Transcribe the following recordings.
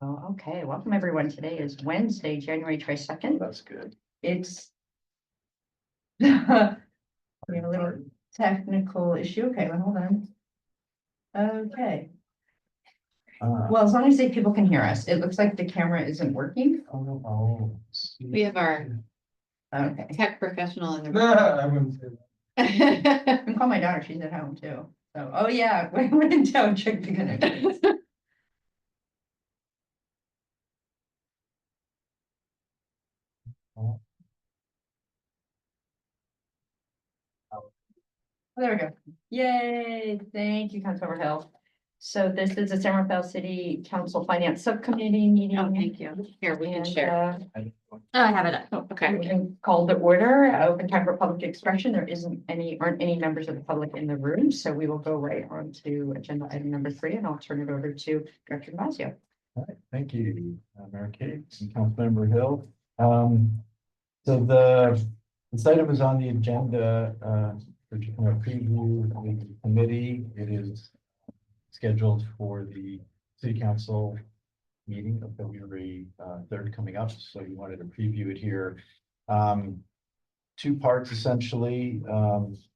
Oh, okay, welcome everyone. Today is Wednesday, January 22nd. That's good. It's we have a little technical issue. Okay, well, hold on. Okay, well, as long as people can hear us, it looks like the camera isn't working. We have our Okay. tech professional in the I wouldn't say that. I can call my daughter, she's at home too. So, oh yeah, when in town, check the connection. There we go. Yay, thank you, Councilmember Hill. So this is the San Rafael City Council Finance Subcommittee meeting. Oh, thank you. Here, we can And, share. Oh, I have it up. Oh, we okay. can call the order, open time for public expression. There aren't any members of the public in the room, so we will go right on to agenda item number 3, and I'll turn it over to Director Damasio. All right, thank you, Mayor Kate and Councilmember Hill. So this item is on the agenda for preview of the committee. It is scheduled for the city council meeting of February 3rd coming up. So you wanted to preview it here. 2 parts essentially.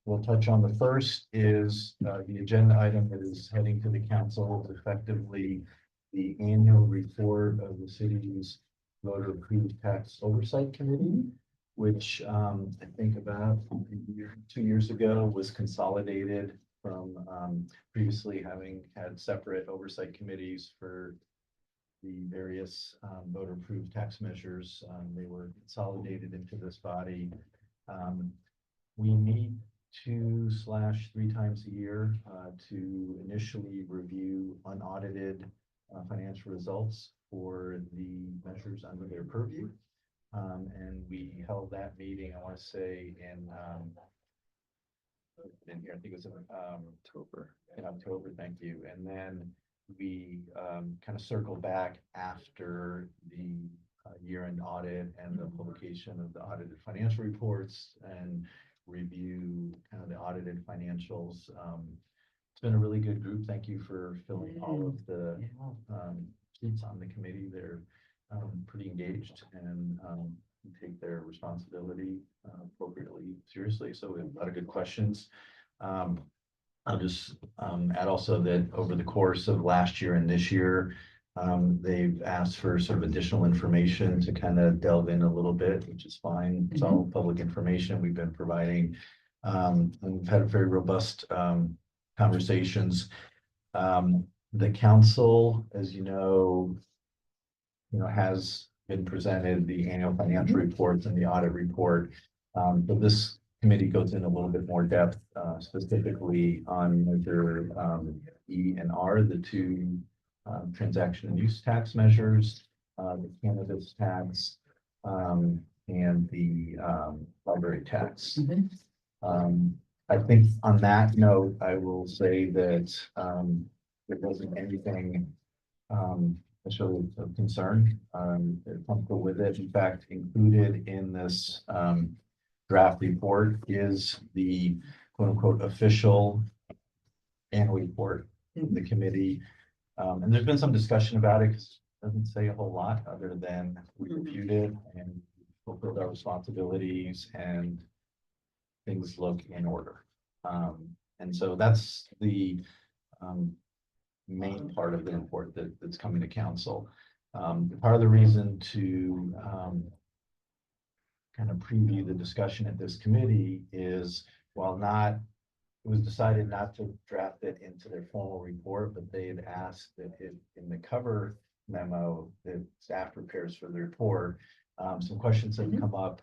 We'll touch on the first is the agenda item that is heading to the council, effectively the annual report of the city's voter approved tax oversight committee, which I think about 2 years ago was consolidated from previously having had separate oversight committees for the various voter approved tax measures. They were consolidated into this body. We meet 2/3 times a year to initially review unaudited financial results for the measures under their purview. And we held that meeting, I want to say in here, I think it was in October, thank you. And then we kind of circled back after the year-end audit and the publication of the audited financial reports and review kind of the audited financials. It's been a really good group. Thank you for filling all of the seats on the committee. They're pretty engaged and take their responsibility appropriately seriously. So we have a lot of good questions. I'll just add also that over the course of last year and this year, they've asked for sort of additional information to kind of delve in a little bit, which is fine. It's all public information we've been providing. And we've had very robust conversations. The council, as you know, has been presented the annual financial reports and the audit report. But this committee goes in a little bit more depth, specifically on measure E and R, the 2 transaction and use tax measures, the cannabis tax, and the library tax. I think on that note, I will say that there wasn't anything necessarily of concern. They're comfortable with it. In fact, included in this draft report is the quote unquote official annual report of the committee. And there's been some discussion about it because it doesn't say a whole lot other than we reviewed it and fulfilled our responsibilities and things look in order. And so that's the main part of the report that's coming to council. Part of the reason to kind of preview the discussion at this committee is while it was decided not to draft it into their formal report, but they had asked that in the cover memo that staff prepares for the report, some questions have come up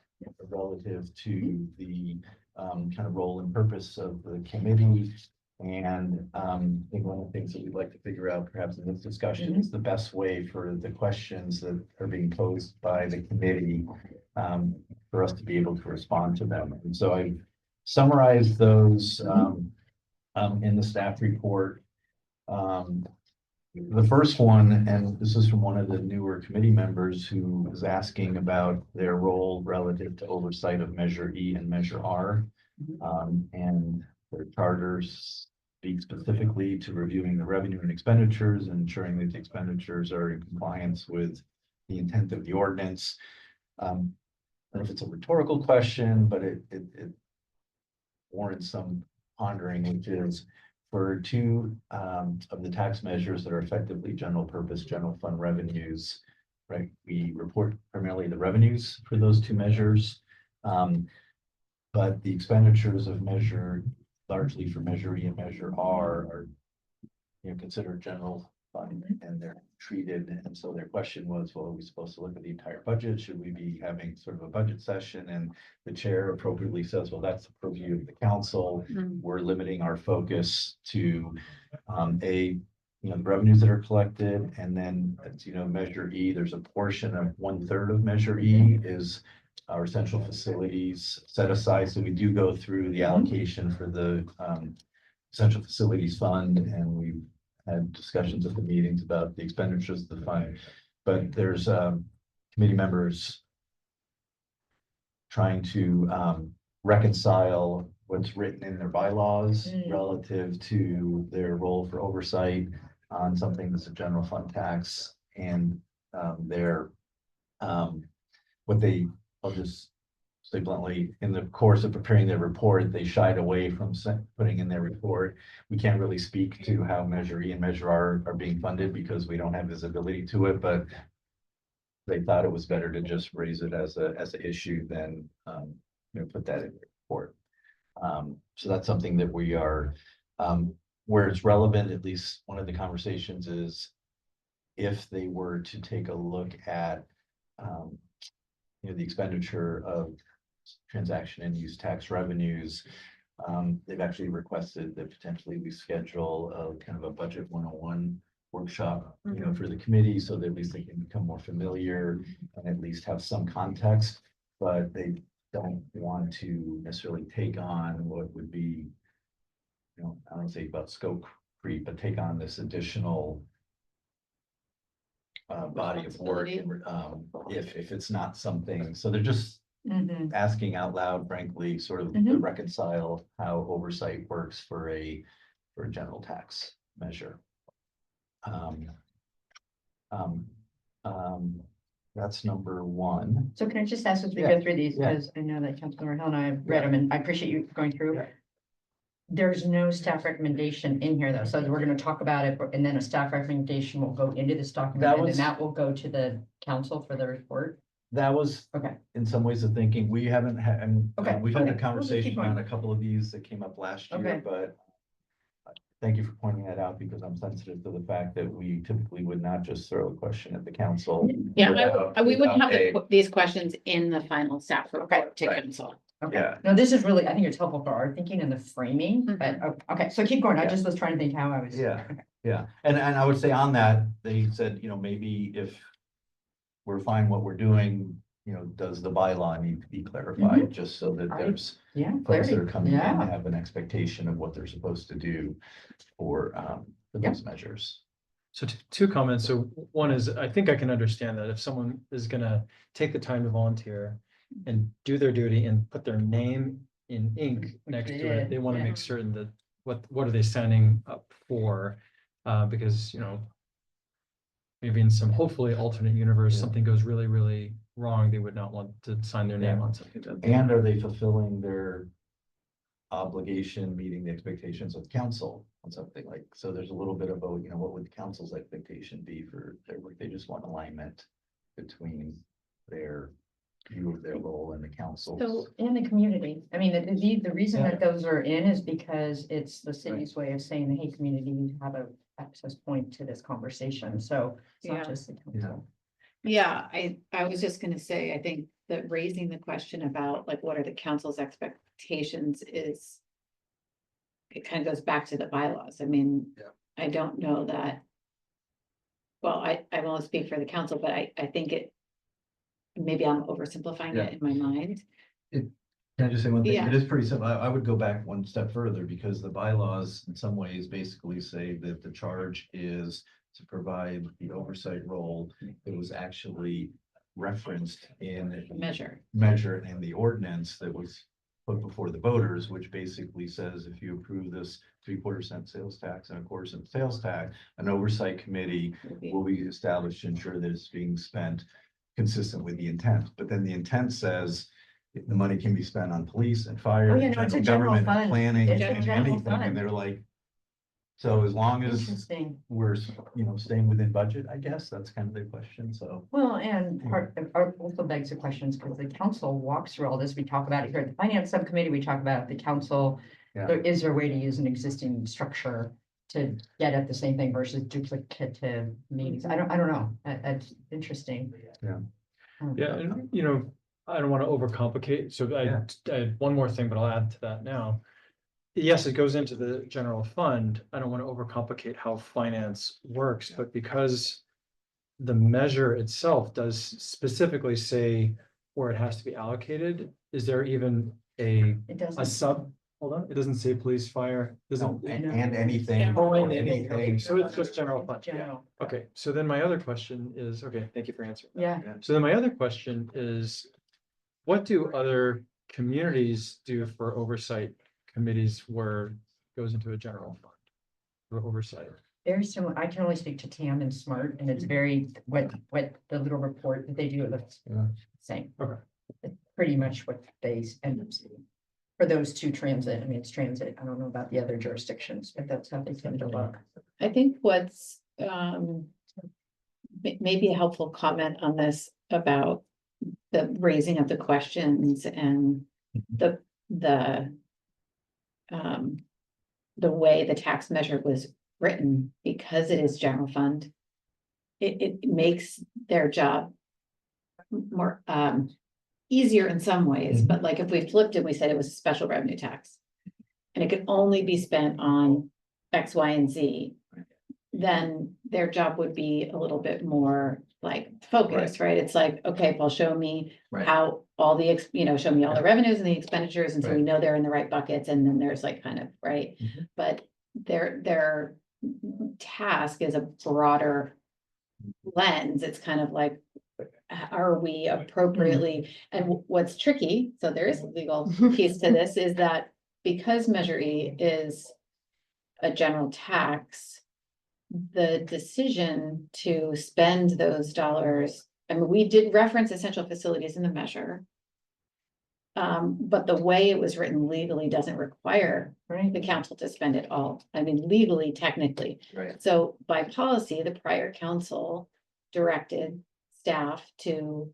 relative to the kind of role and purpose of the committee. And I think one of the things that we'd like to figure out perhaps in this discussion is the best way for the questions that are being posed by the committee for us to be able to respond to them. And so I summarized those in the staff report. The first one, and this is from one of the newer committee members who was asking about their role relative to oversight of Measure E and Measure R, and their charters speak specifically to reviewing the revenue and expenditures and ensuring that the expenditures are in compliance with the intent of the ordinance. I don't know if it's a rhetorical question, but it warrants some pondering, which is for two of the tax measures that are effectively general purpose, general fund revenues, right? We report primarily the revenues for those two measures. But the expenditures of measure, largely for Measure E and Measure R, are considered general fund, and they're treated. And so their question was, well, are we supposed to look at the entire budget? Should we be having sort of a budget session? And the chair appropriately says, well, that's the purview of the council. We're limiting our focus to the revenues that are collected, and then Measure E. There's a portion of 1/3 of Measure E is our essential facilities set aside. So we do go through the allocation for the essential facilities fund, and we've had discussions at the meetings about the expenditures of the fund. But there's committee members trying to reconcile what's written in their bylaws relative to their role for oversight on something that's a general fund tax, and I'll just say bluntly, in the course of preparing their report, they shied away from putting in their report. We can't really speak to how Measure E and Measure R are being funded because we don't have visibility to it, but they thought it was better to just raise it as an issue than put that in the report. So that's something that we are, where it's relevant, at least one of the conversations is if they were to take a look at the expenditure of transaction and use tax revenues. They've actually requested that potentially we schedule a kind of a budget 101 workshop, for the committee, so that at least they can become more familiar and at least have some context, but they don't want to necessarily take on what would be, I don't want to say about scope creep, but take on this additional body of work, if it's not something. So they're just asking out loud, frankly, sort of to reconcile how oversight works for a general tax measure. That's number one. So can I just ask as we go through these, because I know that Councilmember Hill and I have read them, and I appreciate you going through. Yeah. There's no staff recommendation in here though, so we're going to talk about it, and then a staff recommendation will go into this document, and then that will go to the council for the report. That was in some ways the thinking. We haven't had, we've had a conversation on a couple of these that came up last year, but thank you for pointing that out, because I'm sensitive to the fact that we typically would not just throw a question at the council. Yeah, we wouldn't have these questions in the final staff report to council. Okay, no, this is really, I think it's helpful for our thinking and the framing, but okay, so keep going. I just was trying to think how I was. Yeah, and I would say on that, they said, maybe if we're fine what we're doing, does the bylaw need to be clarified, just so that there's folks that are coming in and have an expectation of what they're supposed to do for those measures. So two comments. So one is, I think I can understand that if someone is gonna take the time to volunteer and do their duty and put their name in ink next to it, they want to make certain that what are they signing up for? Because maybe in some hopefully alternate universe, something goes really, really wrong, they would not want to sign their name on something. And are they fulfilling their obligation, meeting the expectations of council on something like, so there's a little bit of a, what would the council's expectation be for their work? They just want alignment between their view of their role in the council. So in the community, I mean, the reason that those are in is because it's the city's way of saying, hey, community, you have a access point to this conversation. So it's not just the council. Yeah, I was just gonna say, I think that raising the question about like, what are the council's expectations is, it kind of goes back to the bylaws. I mean, I don't know that. Well, I won't speak for the council, but I think maybe I'm oversimplifying it in my mind. Can I just say one thing? It is pretty simple. I would go back one step further, because the bylaws in some ways basically say that the charge is to provide the oversight role that was actually referenced in Measure in the ordinance that was put before the voters, which basically says if you approve this 3/4 cent sales tax and a 1/4 cent sales tax, an oversight committee will be established to ensure that it's being spent consistent with the intent. But then the intent says if the money can be spent on police and fire, Oh, yeah, and no, it's a general general government, and fund. planning, It's a and general anything, fund. and they're like, so as long as Interesting. we're, staying within budget, I guess, that's kind of the question, so. Well, and part, also begs the questions, because the council walks through all this, we talk about it here at the finance subcommittee, we talk about the council. Yeah. Is there a way to use an existing structure to get at the same thing versus duplicative meetings? I don't know, that's interesting. Yeah. Yeah, and I don't want to overcomplicate, so Yeah. I had one more thing, but I'll add to that now. Yes, it goes into the general fund. I don't want to overcomplicate how finance works, but because the measure itself does specifically say where it has to be allocated, is there even a It doesn't. hold on, it doesn't say police, fire, No, doesn't. and anything, Oh, or anything. Okay, anything. so it's just general fund. General, Okay, so then my other question is, okay, thank you for answering. yeah. So then my other question is, what do other communities do for oversight committees where it goes into a general fund? For oversight. Very similar. I can only speak to TAM and SMART, and it's very, what the little report that they do, it looks Yeah. Okay. same. It's pretty much what they end up seeing. For those two transit, I mean, it's transit. I don't know about the other jurisdictions, but that's how they tend to look. I think what's maybe a helpful comment on this about the raising of the questions and the way the tax measure was written, because it is general fund. It makes their job more easier in some ways, but like if we flipped it, we said it was a special revenue tax. And it could only be spent on X, Y, and Z. Then their job would be a little bit more like focused, right? It's like, okay, well, show me Right. how all the, show me all the revenues and the expenditures, and so we Right. know they're in the right buckets, and then there's like kind of, right? Mhm. But their task is a broader lens. It's kind of like, are we appropriately, and what's tricky, so there is a legal piece to this, is that because Measure E is a general tax, the decision to spend those dollars, I mean, we did reference essential facilities in the measure. But the way it was written legally doesn't require Right. the council to spend it all. I mean, legally, technically. Right. So by policy, the prior council directed staff to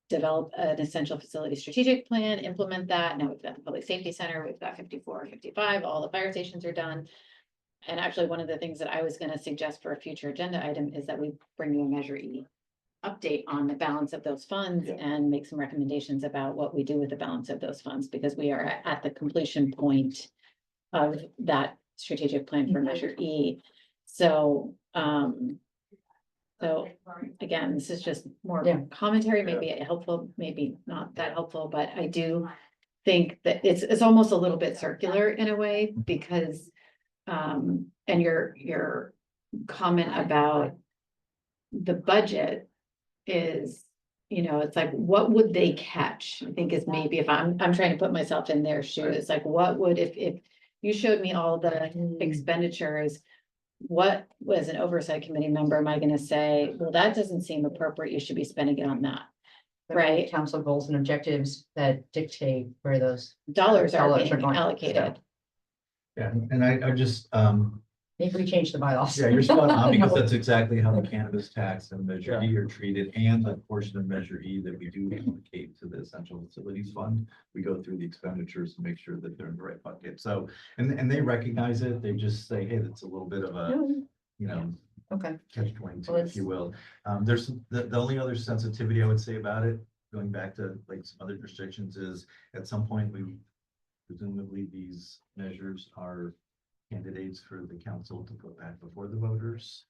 develop an essential facility strategic plan, implement that. Now we've got the public safety center, we've got 54, 55, all the fire stations are done. And actually, one of the things that I was gonna suggest for a future agenda item is that we bring you a Measure E update on the balance of those funds Yeah. and make some recommendations about what we do with the balance of those funds, because we are at the completion point of that strategic plan for Measure E. So, so again, this is just more Yeah. commentary, maybe helpful, maybe not that helpful, but I do think that it's almost a little bit circular in a way, because and your comment about the budget is, it's like, what would they catch? I think is maybe, if I'm trying to put myself in their shoes, like what would, if you showed me all the expenditures, what was an oversight committee member, am I gonna say, well, that doesn't seem appropriate, you should be spending it on that? Right. Council goals and objectives that dictate where those, Dollars are Dollars are being going. allocated. Yeah, and I just, maybe we change the bylaws. yeah, you're spot on, because that's exactly how the cannabis tax and Measure Yeah. E are treated, and the portion of Measure E that we do allocate to the Essential Facilities Fund. We go through the expenditures to make sure that they're in the right bucket, so, and they recognize it, they just say, hey, that's a little bit of a, Okay, catch 22, Well, if you will. There's, the only other sensitivity I would say about it, going back to like some other jurisdictions, is at some point, presumably these measures are candidates for the council to put back before the voters.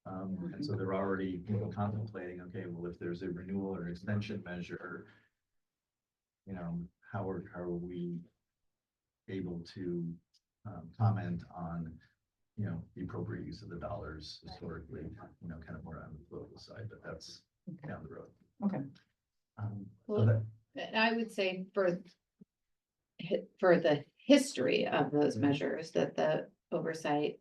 And so they're already, contemplating, okay, well, if there's a renewal or extension measure, how are we able to comment on, the appropriate use of the dollars historically, kind of more on the political side, but that's down the road. okay. So Well, that, And I would say for for the history of those Mhm. measures, that the oversight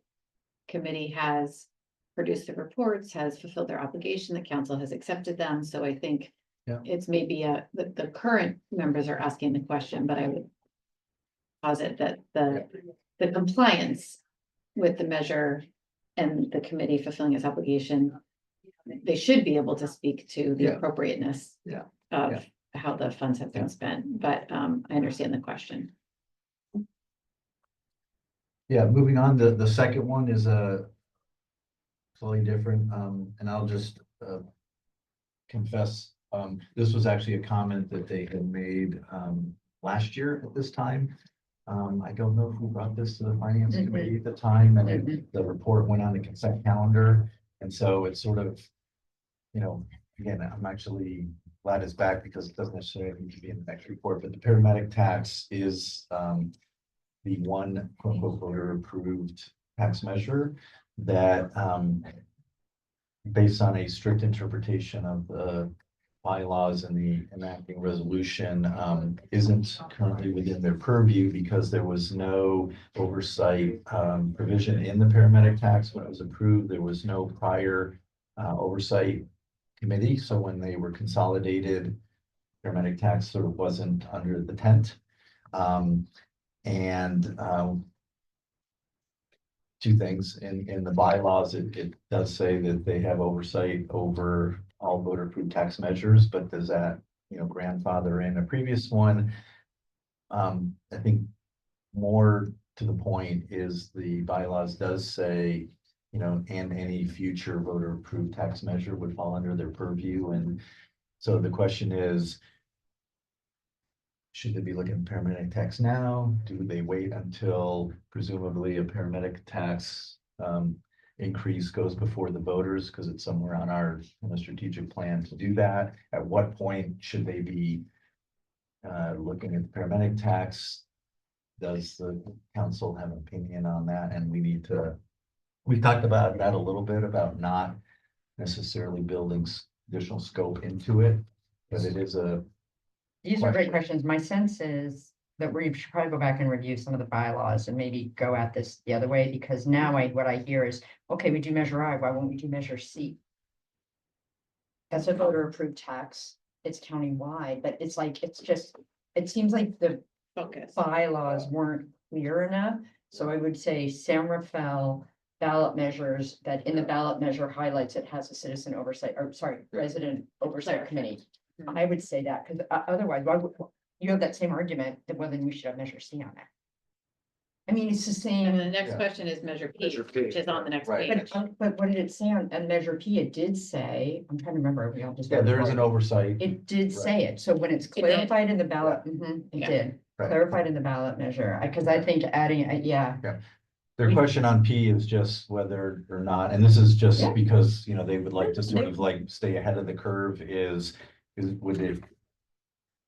committee has produced the reports, has fulfilled their obligation, the council has accepted them, so I think Yeah. it's maybe the current members are asking the question, but I would posit that the compliance with the measure and the committee fulfilling its obligation, they should be able to speak to the Yeah. appropriateness Yeah. of how the funds have Yeah. been spent, but I understand the question. Yeah, moving on, the second one is a slightly different, and I'll just confess, this was actually a comment that they had made last year at this time. I don't know if we brought this to the finance Mhm. committee at the time, and Mhm. the report went on the consent calendar. And so it's sort of, you know, again, I'm actually glad it's back because it doesn't necessarily need to be in the next report, but the paramedic tax is the one quote unquote voter approved tax measure that based on a strict interpretation of the bylaws and the enacting resolution, isn't currently within their purview because there was no oversight provision in the paramedic tax when it was approved. There was no prior oversight committee. So when they were consolidated, paramedic tax sort of wasn't under the tent. And two things in the bylaws, it does say that they have oversight over all voter approved tax measures, but does that, grandfather in a previous one? I think more to the point is the bylaws does say, and any future voter approved tax measure would fall under their purview. And so the question is, should they be looking at paramedic tax now? Do they wait until presumably a paramedic tax increase goes before the voters because it's somewhere on our strategic plan to do that? At what point should they be looking at the paramedic tax? Does the council have an opinion on that? And we've talked about that a little bit, about not necessarily building additional scope into it, but it is These are great questions. My sense is that we should probably go back and review some of the bylaws and maybe go at this the other way, because now what I hear is, okay, we do measure I, why won't we do measure C? That's a voter approved tax. It's countywide, but it's like, it seems like the Focus. bylaws weren't clear enough. So I would say San Rafael ballot measures, that in the ballot measure highlights it has a citizen oversight, or sorry, resident oversight committee. Mhm. I would say that, because otherwise, why would, you have that same argument that well, then we should have measure C on there. I mean, it's the And the same, next Yeah. question is measure P, Measure P, which is on the next right. page. but what did it say on measure P? It did say, I'm trying to remember, we all just. Yeah, there is an oversight. It did say it, so when it's did. clarified in the ballot, it Yeah. did, Right. clarified in the ballot measure, because I think adding, yeah. Their question on P is just whether or not, and this is just Yeah. because, they would like to sort of like stay ahead of the curve, would it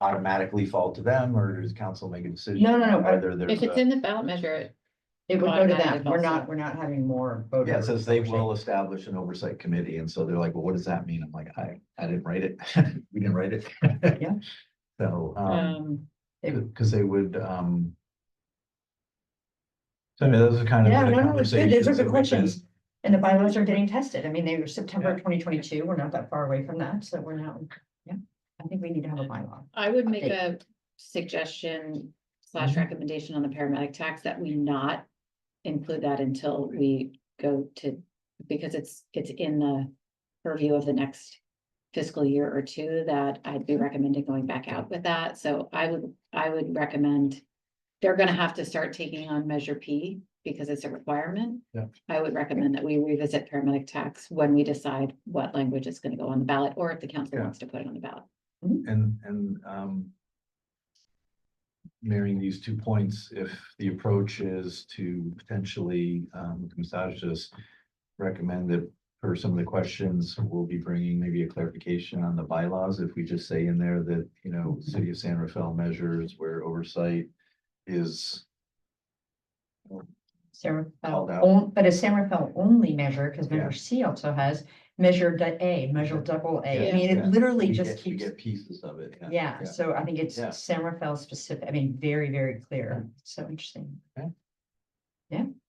automatically fall to them, or does council make a decision? No, on no, Whether If there's it's in the ballot measure, It would go to them, Automatic also. we're not having more voter. yeah, it says they oversight. will establish an oversight committee, and so they're like, well, what does that mean? I'm like, I didn't write it. We didn't write it. Yeah. So, It- because they would, so I mean, those are kind of. Yeah, the no, it's good, those are conversations that good we've questions, and the bylaws are getting tested, I mean, they were September Yeah. 2022, we're not that far away from that, so we're now, yeah. I think we need to have a bylaw. I would make Update. a suggestion / Mhm. recommendation on the paramedic tax that we not include that until we go to, because it's in the purview of the next fiscal year or two, that I'd be recommending going back out with that. So I would recommend, they're gonna have to start taking on Measure P because it's a requirement. Yeah. I would recommend that we revisit paramedic tax when we decide what language is gonna go on the ballot, or if the council Yeah. wants to put it on the ballot. And marrying these 2 points, if the approach is to potentially, massage this, recommend that for some of the questions, we'll be bringing maybe a clarification on the bylaws. If we just say in there that, City of San Rafael measures where oversight is. San Called Rafael, out. but a San Rafael only measure, because Yeah. measure C also has Measure A, measure double A. I Yeah. mean, Yeah. it literally We just get- we keeps, get pieces of it. yeah, so I think it's Yeah. San Rafael specific, I mean, very, very clear. So interesting.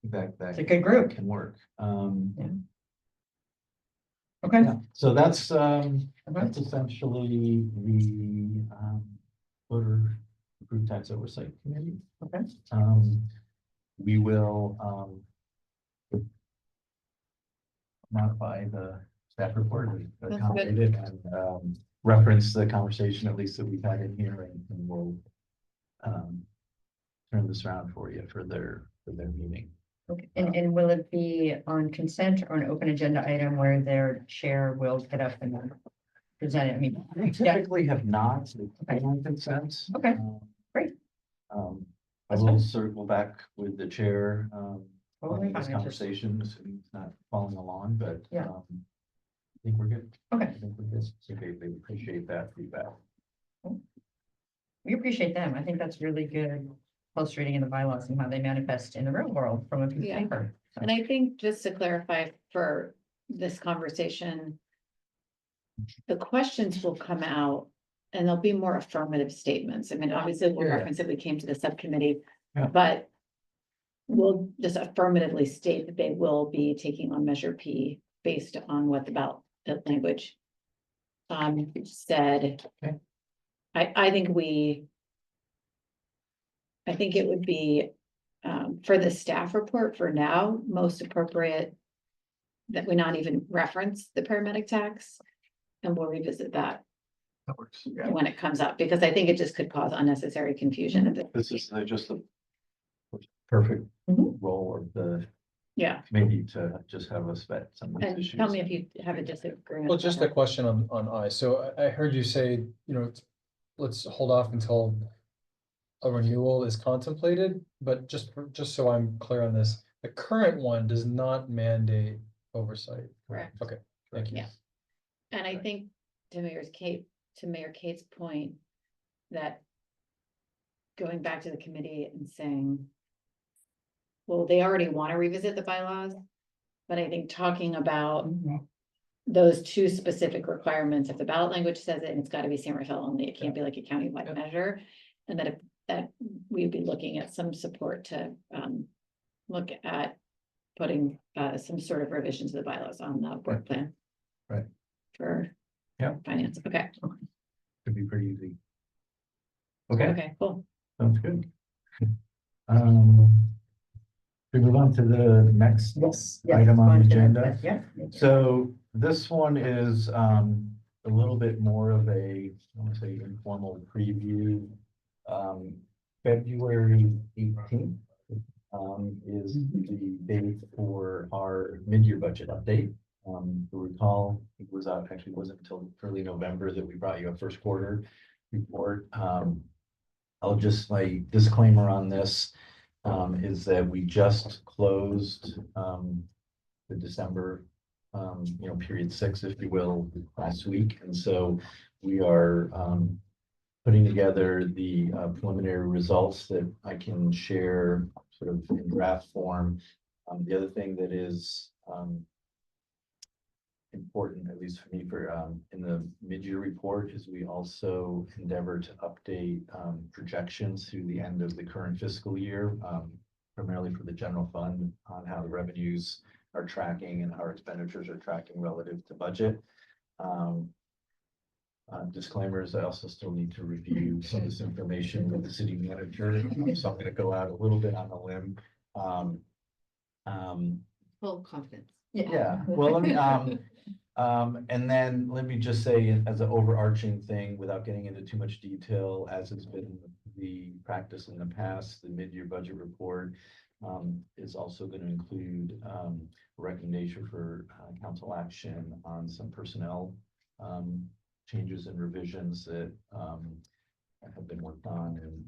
That It's a good group. can work. Okay. Yeah, so that's essentially the voter group tax oversight committee. Okay. We will modify the staff report, That's accommodate it, and reference the conversation at least that we've had in here, and we'll turn this around for you for their meeting. Okay. And will it be on consent or an open agenda item where their chair will get up and present it? I mean, We yeah, typically have not, Okay. on consent. Okay, great. I That's will fine. circle back with the chair, Totally on this fine. conversation, assuming it's not following along, but. Yeah. I think we're good. Okay. I think we're good. So they appreciate that feedback. We appreciate them. I think that's really good close reading in the bylaws and how they manifest in the real world from a piece of Yeah. paper. So, And I think just to clarify for this conversation, the questions will come out and there'll be more affirmative statements. I mean, obviously we'll Yeah. reference that we came to the subcommittee, Yeah. but we'll just affirmatively state that they will be taking on Measure P based on what the ballot language said. Okay. I think it would be for the staff report for now, most appropriate that we not even reference the paramedic tax. And we'll revisit that That works. when it comes up, because I think it just could cause unnecessary confusion. at This this is just the perfect Mhm. role of the Yeah, committee to just have us vet some of these and issues. tell me if you have a disagreement. Well, just on a that. question on I. So I heard you say, let's hold off until a renewal is contemplated, but just so I'm clear on this, the current one does not mandate oversight. Correct. Okay, thank you. Yeah. And I think to Mayor Kate's point, that going back to the committee and saying, well, they already want to revisit the bylaws, but I think talking about those two specific requirements, if the ballot language says it, and it's got to be San Rafael only, it can't be like a countywide measure. And that we'd be looking at some support to look at putting some sort of revisions to the bylaws on the work plan. Right. For Yeah. finance, okay, Could be pretty easy. Okay, okay, cool. sounds good. We move on to the next Yes. item on the Fine, agenda. Yeah. So this one is a little bit more of a, I want to say informal preview. February 18th is the date for our mid-year budget update. You'll recall, it was out, actually wasn't until early November that we brought you a first quarter report. I'll just, my disclaimer on this is that we just closed the December period 6, if you will, last week. And so we are putting together the preliminary results that I can share sort of in draft form. The other thing that is important, at least for me, for in the mid-year report, is we also endeavor to update projections through the end of the current fiscal year, primarily for the general fund, on how the revenues are tracking and how our expenditures are tracking relative to budget. Disclaimers, I also still need to review some of this information with the city manager, so I'm gonna go out a little bit on a limb. Full confidence. Yeah, well, let me, and then let me just say, as an overarching thing, without getting into too much detail, as has been the practice in the past, the mid-year budget report is also going to include a recommendation for council action on some personnel changes and revisions that have been worked on and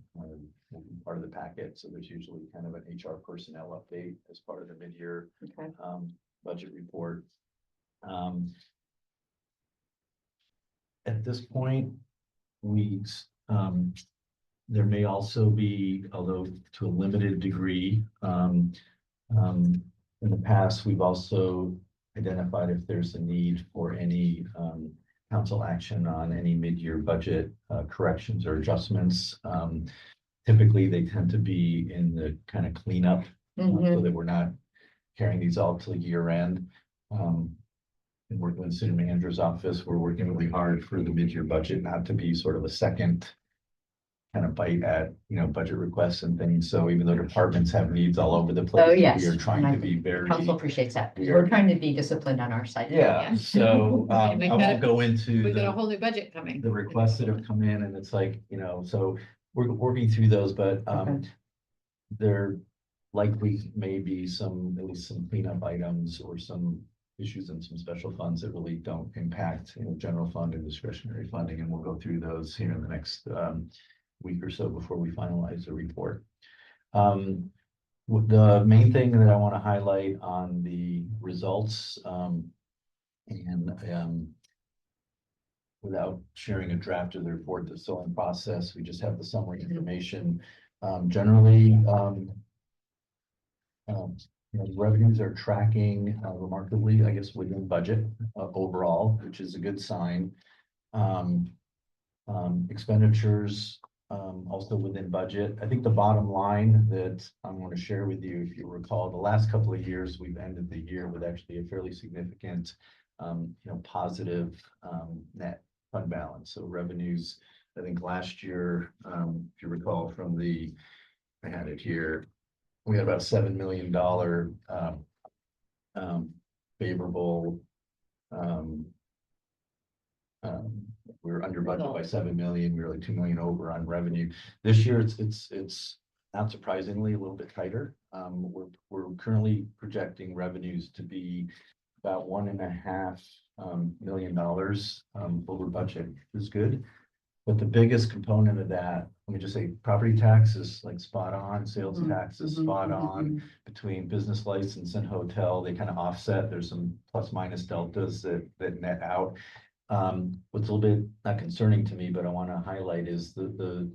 will be part of the packet. So there's usually kind of an HR personnel update as part of the mid-year Okay. budget report. At this point, there may also be, although to a limited degree, in the past, we've also identified if there's a need for any council action on any mid-year budget corrections or adjustments. Typically, they tend to be in the kind of cleanup, so that we're not carrying these all till year end. And working with the city manager's office, we're working really hard for the mid-year budget not to be sort of a second kind of bite at, budget requests and things. So even though departments have needs all over the place, Oh, yes. we are trying to be very. Council appreciates that. We We're are- trying to be disciplined on our side. Yeah, so I we've will got- go into We got a the whole new budget coming. requests that have come in, and it's like, so we're working through those, but Okay. there likely may be at least some cleanup items or some issues in some special funds that really don't impact, general fund and discretionary funding, and we'll go through those here in the next week or so before we finalize the report. The main thing that I want to highlight on the results, without sharing a draft of the report that's still in process, we just have the summary information. Generally, revenues are tracking remarkably, I guess, within budget overall, which is a good sign. Expenditures also within budget. I think the bottom line that I'm going to share with you, if you recall, the last couple of years, we've ended the year with actually a fairly significant, positive net fund balance. So revenues, I think last year, if you recall from I had it here, we had about $7 million favorable. We were under budget by 7 million. We were like 2 million over on revenue. This year, it's not surprisingly a little bit tighter. We're currently projecting revenues to be about $1.5 million over budget, which is good. But the biggest component of that, let me just say, property tax is like spot on, sales tax is spot on. Between business license and hotel, they kind of offset. There's some plus minus deltas that net out. What's a little bit not concerning to me, but I want to highlight is the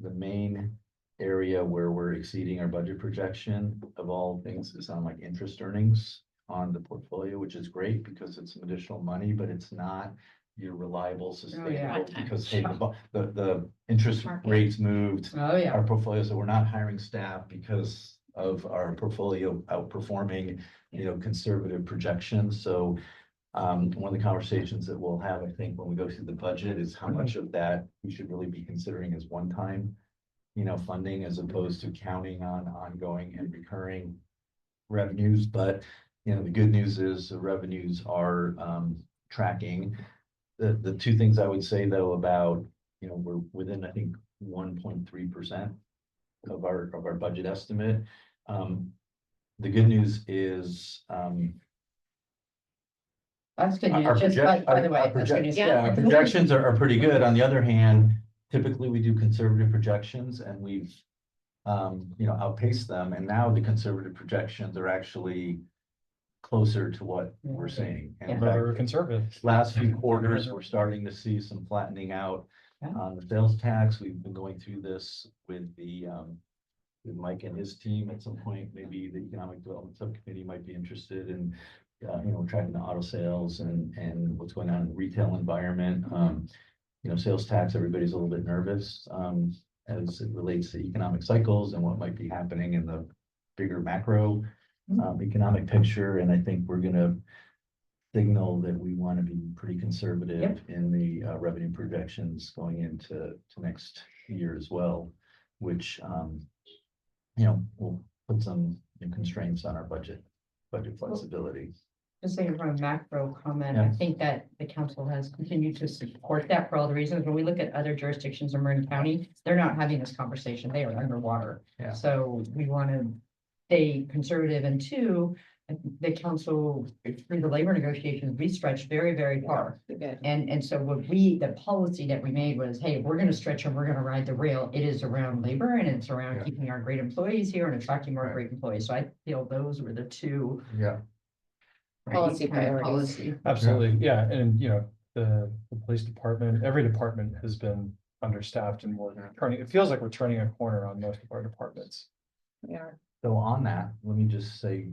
main area where we're exceeding our budget projection of all things is on like interest earnings on the portfolio, which is great because it's some additional money, but it's not your reliable sustainable, because hey, the interest Market. rates moved. Oh, yeah. Our portfolio, so we're not hiring staff because of our portfolio outperforming, conservative projections. So one of the conversations that we'll have, I think, when we go through the budget is how much of that we should really be considering as one-time, funding as opposed to counting on ongoing and recurring revenues. But, the good news is the revenues are tracking. The two things I would say though about, we're within, I think, 1.3% of our budget estimate. The good news is, That's good Our news. Just by the way, that's good news. Yeah, our projections are pretty good. On the other hand, typically we do conservative projections and we've, outpaced them. And now the conservative projections are actually closer to what we're seeing. And in fact, We're conservative. last few quarters, we're starting to see some flattening out on the sales tax. We've been going through this with with Mike and his team. At some point, maybe the Economic Development Subcommittee might be interested in, tracking the auto sales and what's going on in the retail environment. Sales tax, everybody's a little bit nervous as it relates to economic cycles and what might be happening in the bigger macro economic picture. And I think we're gonna signal that we want to be pretty conservative in the revenue projections going into next year as well, which will put some constraints on our budget flexibility. Just saying from a macro comment, I think that the council has continued to support that for all the reasons. When we look at other jurisdictions in Marin County, they're not having this conversation. They are underwater. Yeah. So we want to stay conservative. And two, the council, through the labor negotiations, we stretched very, very far. Good. And so the policy that we made was, hey, we're going to stretch and we're going to ride the rail. It is around labor and it's around keeping our great employees here and attracting more great employees. So I feel those were the two. Yeah. Policy kind of priorities. policy. Absolutely, yeah, and the police department, every department has been understaffed and it feels like we're turning a corner on most of our departments. We are. So on that, let me just say,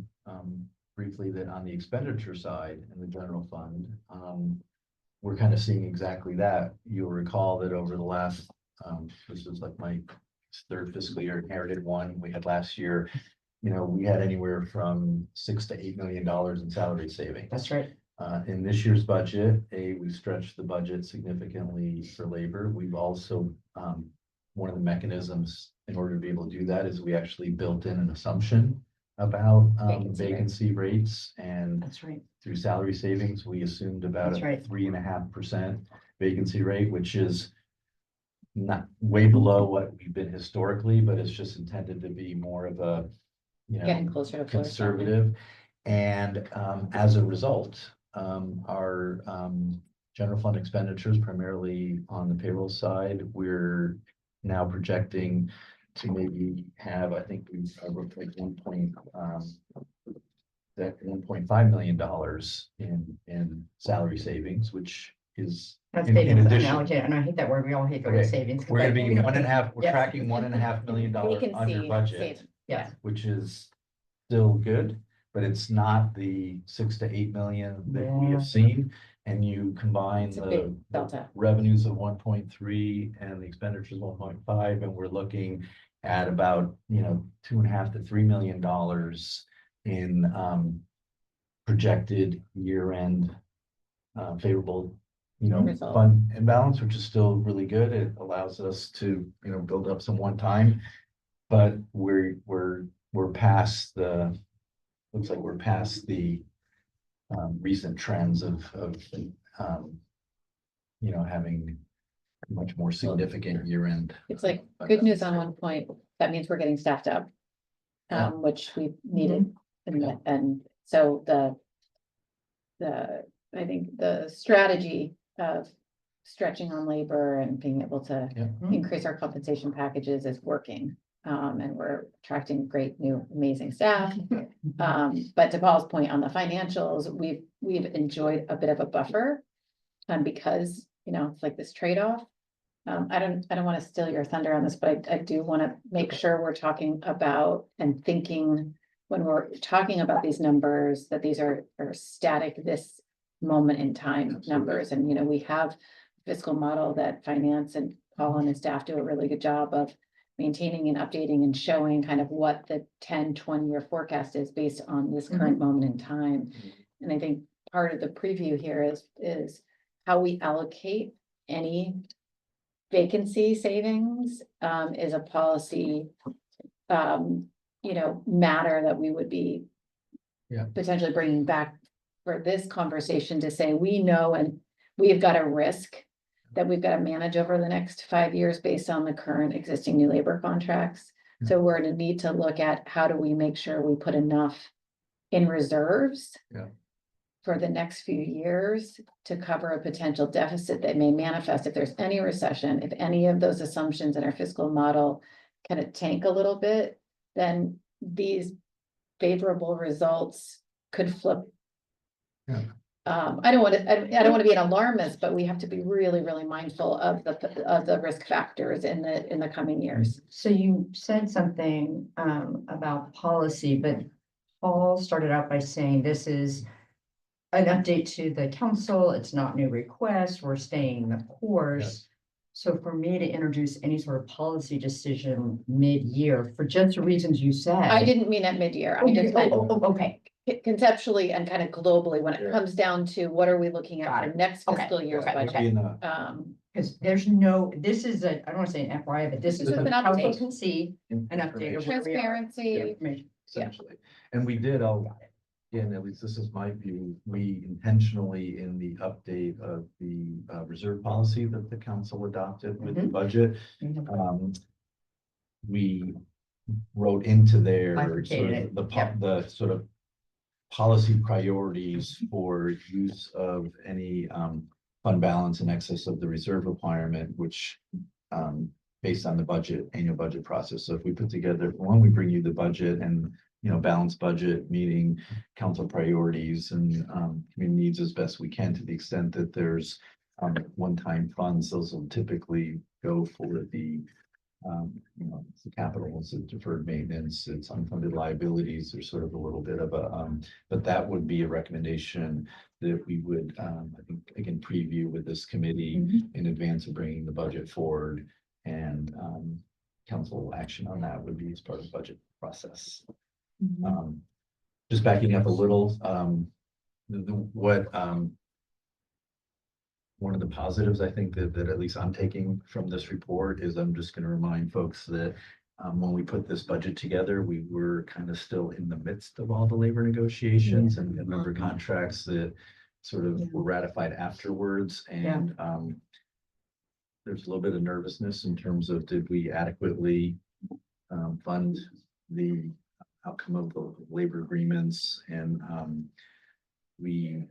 briefly that on the expenditure side in the general fund, we're kind of seeing exactly that. You'll recall that over the last, this is like my third fiscal year, inherited one we had last year. You know, we had anywhere from $6 to $8 million in salary savings. That's right. In this year's budget, we stretched the budget significantly for labor. We've also, one of the mechanisms in order to be able to do that is we actually built in an assumption about vacancy rates, and That's right. through salary savings, we assumed about That's a right. 3.5% vacancy rate, which is not way below what we've been historically, but it's just intended to be more of a, you know, Getting closer to. conservative. And as a result, our general fund expenditures, primarily on the payroll side, we're now projecting to maybe have, I think we wrote like $1.5 million in salary savings, which is That's in savings, addition. and I hate that word, we all hate the word Okay, savings. We're gonna be but- 1.5, we're Yeah. tracking $1.5 million under budget, Yeah, which is still good, but it's not the 6 to 8 million that we Yeah. have seen. And you combine It's a the big delta. revenues of 1.3 and the expenditures 1.5, and we're looking at about, you know, $2.5 to $3 million in projected year-end favorable, you know, Result. fund imbalance, which is still really good. It allows us to, you know, build up some one time. But we're past the, looks like we're past the recent trends of you know, having much more significant year-end. It's like good news on one point. That means we're getting staffed up. Yeah. Which we needed, and so I think the strategy of stretching on labor and being able to Yeah. increase our compensation packages is working. And we're attracting great new amazing staff. But to Paul's point on the financials, we've enjoyed a bit of a buffer. Because, you know, it's like this trade-off. I don't want to steal your thunder on this, but I do want to make sure we're talking about and thinking when we're talking about these numbers, that these are static, this moment in time Absolutely. numbers. And, you know, we have fiscal model that finance and Paul and his staff do a really good job of maintaining and updating and showing kind of what the 10-20 year forecast is based on this current moment in time. And I think part of the preview here is how we allocate any vacancy savings is a policy you know, matter that we would be potentially bringing back for this conversation to say, we know, and we've got a risk that we've got to manage over the next 5 years based on the current existing new labor contracts. Yeah. So we're gonna need to look at how do we make sure we put enough in reserves for the next few years to cover a potential deficit that may manifest if there's any recession, if any of those assumptions in our fiscal model kind of tank a little bit, then these favorable results could flip. Yeah. I don't want to be an alarmist, but we have to be really, really mindful of the risk factors in the coming years. So you said something about policy, but Paul started out by saying this is an update to the council. It's not new requests. We're staying the course. Yes. So for me to introduce any sort of policy decision mid-year for just the reasons you said. I didn't mean at mid-year. I just meant Okay. conceptually and kind of globally when it Yeah. comes down to what are we looking Got at it. for next Okay. fiscal year's Okay. budget. Maybe in the- Because there's no, this is a, I don't want to say an FYI, but this This is is what an the council update. can see, an update of where we are. Transparency. Information. Essentially. And we did, again, at least this is my view, we intentionally in the update of the reserve policy that the council adopted with the budget, we wrote into there sort Bifurcated of it. the sort of policy priorities for use of any fund balance in excess of the reserve requirement, which based on the budget, annual budget process. So if we put together, when we bring you the budget and, you know, balanced budget, meeting council priorities and community needs as best we can, to the extent that there's one-time funds, those will typically go for the You know, it's the capital, it's deferred maintenance, it's unfunded liabilities, there's sort of a little bit of a, but that would be a recommendation that we would, I think, again, preview with this committee in advance of bringing the budget forward. And, council action on that would be as part of the budget process. Just backing up a little, one of the positives I think that at least I'm taking from this report is I'm just going to remind folks that when we put this budget together, we were kind of still in the midst of all the labor negotiations and member contracts that sort of were ratified afterwards. And there's a little bit of nervousness in terms of did we adequately fund the outcome of the labor agreements, and we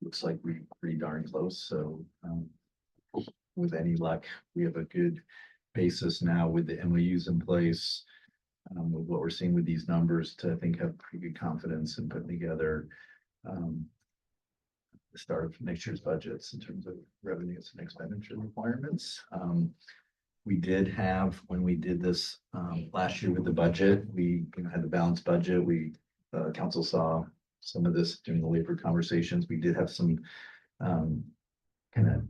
looks like we're pretty darn close. So with any luck, we have a good basis now with the MOUs in place, with what we're seeing with these numbers, to I think have pretty good confidence in putting together the start of next year's budgets in terms of revenues and expenditure requirements. We did have, when we did this last year with the budget, we had the balanced budget. We council saw some of this during the labor conversations. We did have some kind of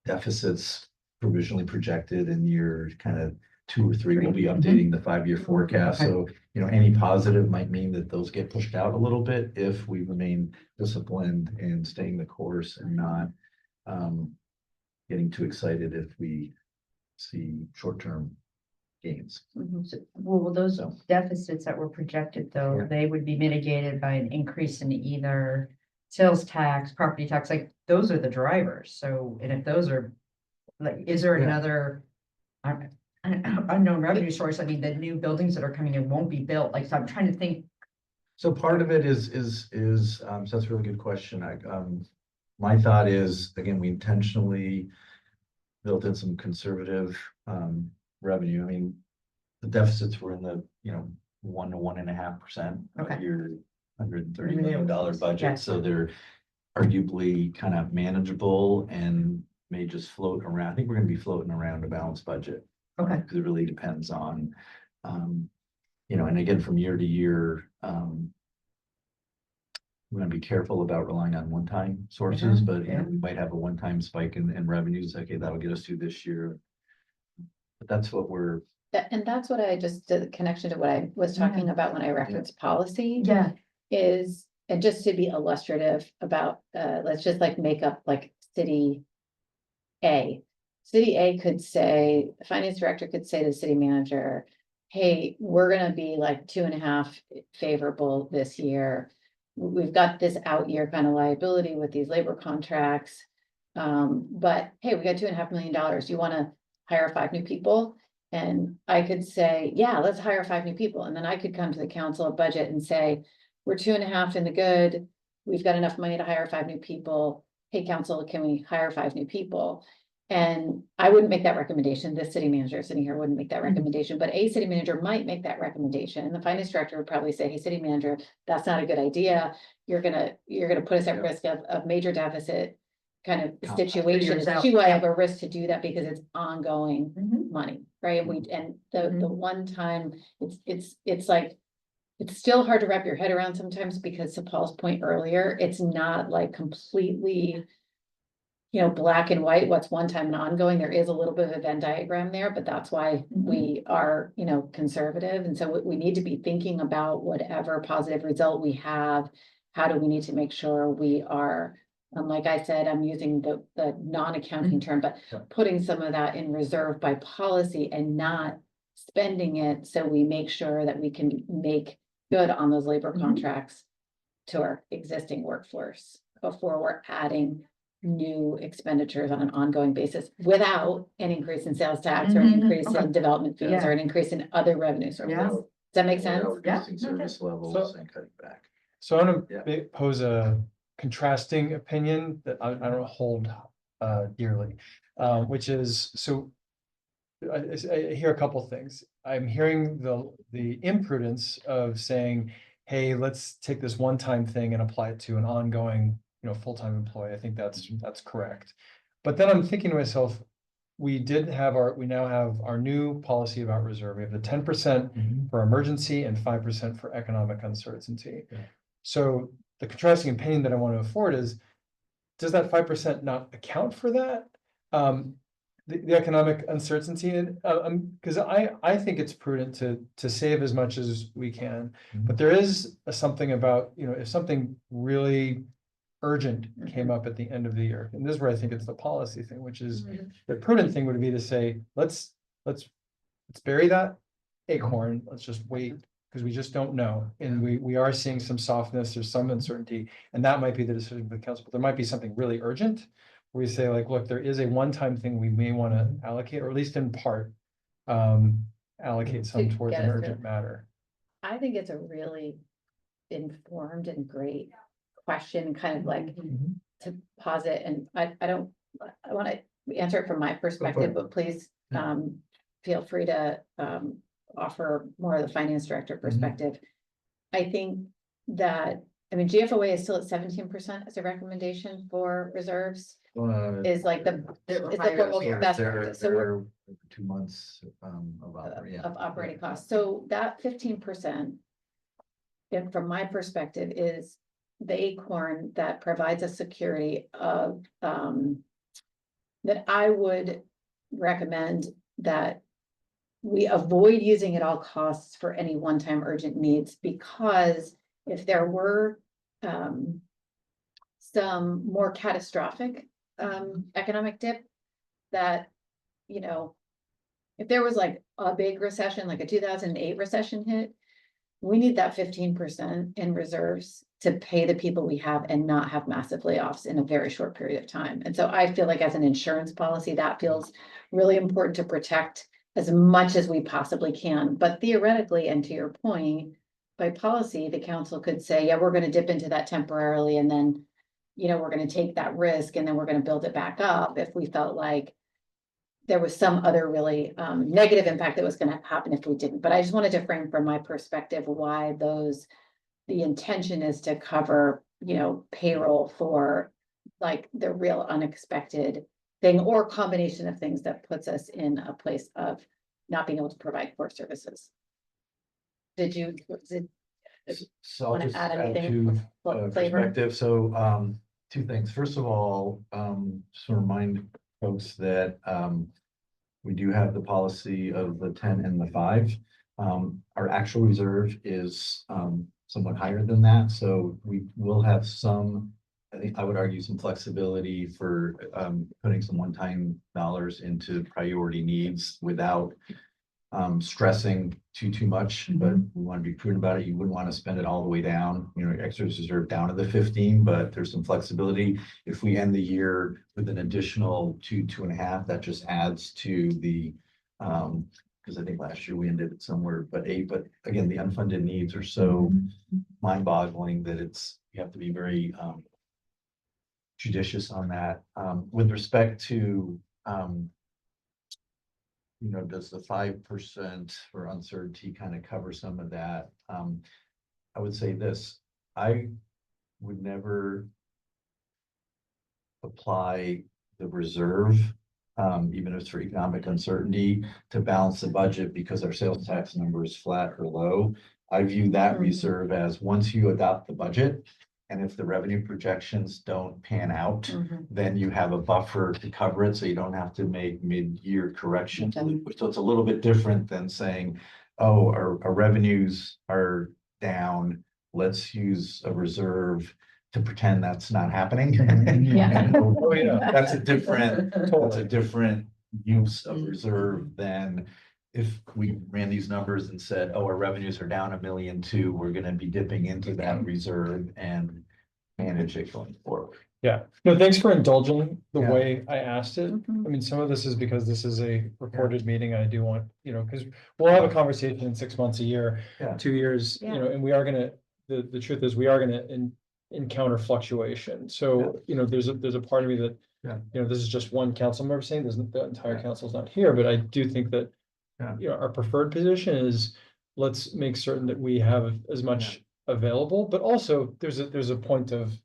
deficits provisionally projected in year kind of 2 or 3. We'll be updating the 5-year forecast. So, you know, any positive might mean that those get pushed out a little bit if we remain disciplined and staying the course and not getting too excited if we see short-term gains. Well, those deficits that were projected, though, they would be mitigated by an increase in either sales tax, property tax, like those are the drivers. So, and if those are, like, is there another unknown revenue source? I mean, the new buildings that are coming in won't be built. Like, so I'm trying to think. So part of it is so that's a really good question. My thought is, again, we intentionally built in some conservative revenue. I mean, the deficits were in the 1 to 1.5% of your $130 million budget. So they're arguably kind of manageable and may just float around. I think we're going to be floating around a balanced budget. Because it really depends on, and again, from year to year, we're going to be careful about relying on one-time sources, but we might have a one-time spike in revenues. Okay, that'll get us through this year. But that's what we're. And that's what I just did, the connection to what I was talking about when I referenced policy. Is, and just to be illustrative about, let's just like make up like city A. City A could say, the finance director could say to the city manager, hey, we're gonna be like 2.5 favorable this year. We've got this out year kind of liability with these labor contracts. But hey, we got $2.5 million. Do you want to hire 5 new people? And I could say, yeah, let's hire 5 new people. And then I could come to the council of budget and say, we're 2.5 in the good. We've got enough money to hire 5 new people. Hey, council, can we hire 5 new people? And I wouldn't make that recommendation. This city manager sitting here wouldn't make that recommendation, but a city manager might make that recommendation. And the finance director would probably say, hey, city manager, that's not a good idea. You're gonna put us at risk of major deficit kind of situations. Too, I have a risk to do that because it's ongoing money, right? And the one time it's like, it's still hard to wrap your head around sometimes, because to Paul's point earlier, it's not like completely, black and white, what's one time and ongoing. There is a little bit of a Venn diagram there, but that's why we are, conservative. And so we need to be thinking about whatever positive result we have. How do we need to make sure we are, like I said, I'm using the non-accounting term, but putting some of that in reserve by policy and not spending it, so we make sure that we can make good on those labor contracts to our existing workforce before we're adding new expenditures on an ongoing basis without an increase in sales tax or an increase in development fees or an increase in other revenue sources. Does that make sense? Reducing service levels and cutting back. So I'm gonna pose a contrasting opinion that I don't hold dearly, which is, so I hear a couple things. I'm hearing the imprudence of saying, hey, let's take this one-time thing and apply it to an ongoing, full-time employee. I think that's correct. But then I'm thinking to myself, we now have our new policy about reserve. We have the 10% for emergency and 5% for economic uncertainty. Yeah. So the contrasting opinion that I want to afford is, does that 5% not account for that? The economic uncertainty, and because I think it's prudent to save as much as we can, but there is something about, if something really urgent came up at the end of the year, and this is where I think it's the policy thing, which is the prudent thing would be to say, let's bury that acorn, let's just wait, because we just don't know, and we are seeing some softness, there's some uncertainty, and that might be the decision of the council, but there might be something really urgent. We say like, look, there is a one-time thing we may want to allocate, or at least in part, allocate some To towards get an us urgent matter. I think it's a really informed and great question, kind of like to pause it, and I want to answer it from my perspective, but please feel free to offer more of the finance director perspective. I think that, GFOA is still at 17% as a recommendation for reserves, is like the best practice. So we're 2 months of operating costs. So that 15%, and from my perspective, is the acorn that provides a security of that I would recommend that we avoid using at all costs for any one-time urgent needs, because if there were some more catastrophic economic dip, that, if there was like a big recession, like a 2008 recession hit, we need that 15% in reserves to pay the people we have and not have massive layoffs in a very short period of time. And so I feel like as an insurance policy, that feels really important to protect as much as we possibly can. But theoretically, and to your point, by policy, the council could say, yeah, we're going to dip into that temporarily, and then, we're going to take that risk, and then we're going to build it back up if we felt like there was some other really negative impact that was going to happen if we didn't. But I just wanted to frame from my perspective why the intention is to cover, payroll for like the real unexpected thing, or combination of things that puts us in a place of not being able to provide core services. So I'll wanna just add add anything to flavor? perspective. So two things. First of all, just to remind folks that we do have the policy of the 10 and the 5. Our actual reserve is somewhat higher than that. So we will have some, I think I would argue, some flexibility for putting some one-time dollars into priority needs without stressing too much, but we want to be prudent about it. You wouldn't want to spend it all the way down, extra reserve down to the 15, but there's some flexibility. If we end the year with an additional 2.5, that just adds to the, because I think last year we ended at somewhere but 8, but again, the unfunded needs are so mind-boggling that you have to be very judicious on that. With respect to does the 5% for uncertainty kind of cover some of that? I would say this, I would never apply the reserve, even if it's for economic uncertainty, to balance the budget because our sales tax number is flat or low. I view that reserve as, once you adopt the budget, and if the revenue projections don't pan out, then you have a buffer to cover it, so you don't have to make mid-year corrections. So it's a little bit different than saying, oh, our revenues are down, let's use a reserve to pretend that's not happening. Yeah. Oh, yeah. That's a different use of reserve than if we ran these numbers and said, oh, our revenues are down $1.2 million, we're going to be dipping into that reserve and manage it going forward. Yeah, no, thanks for indulging the Yeah. way I asked it. I mean, some of this is because this is a recorded meeting. I do want, because we'll have a conversation in 6 months, a year, 2 years, and we are gonna, the truth is, we are gonna encounter fluctuation. So, there's a part of me that, this is just one council member saying, the entire council's not here, but I do think that, our preferred position is, let's make certain that we have as much available, but also there's a point of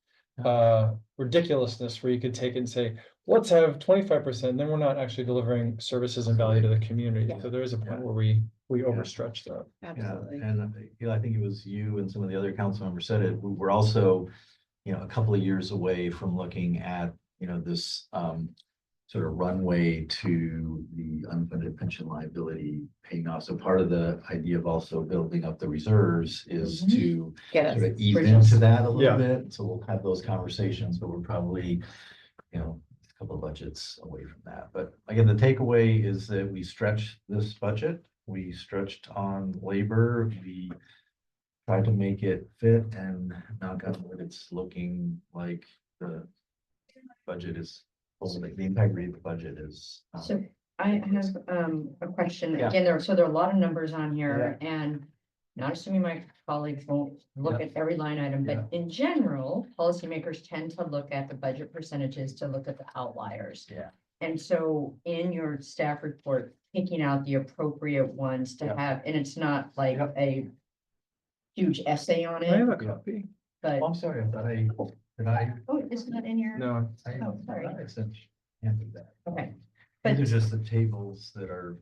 ridiculousness where you could take it and say, let's have 25%, then we're not actually delivering services and value to the community. Yeah. So there is a Yeah. point where we overstretch that. Yeah, Absolutely. and I think it was you and some of the other council members said it, we're also, a couple of years away from looking at, this sort of runway to the unfunded pension liability paying off. So part of the idea of also building up the reserves is Mhm. to Get sort us. of ease Bridges. into that a little Yeah. bit. So we'll have those conversations, but we're probably, a couple of budgets away from that. But again, the takeaway is that we stretched this budget. We stretched on labor. We tried to make it fit, and knock on wood, it's looking like the budget is, the integrity of the budget is. So I have a question. Yeah. Again, there are a lot of numbers on here and not assuming my colleagues won't look Yeah. at every line item, Yeah. but in general, policymakers tend to look at the budget percentages to look at the outliers. Yeah. And so in your staff report, picking out the appropriate ones to Yeah. have, and it's not like Yep. a huge essay on I have it, a copy. but, Oh, I'm sorry, I thought did I? oh, it's not in your. No, Oh, sorry. I sent handed that. Okay. These But- are just the tables that are,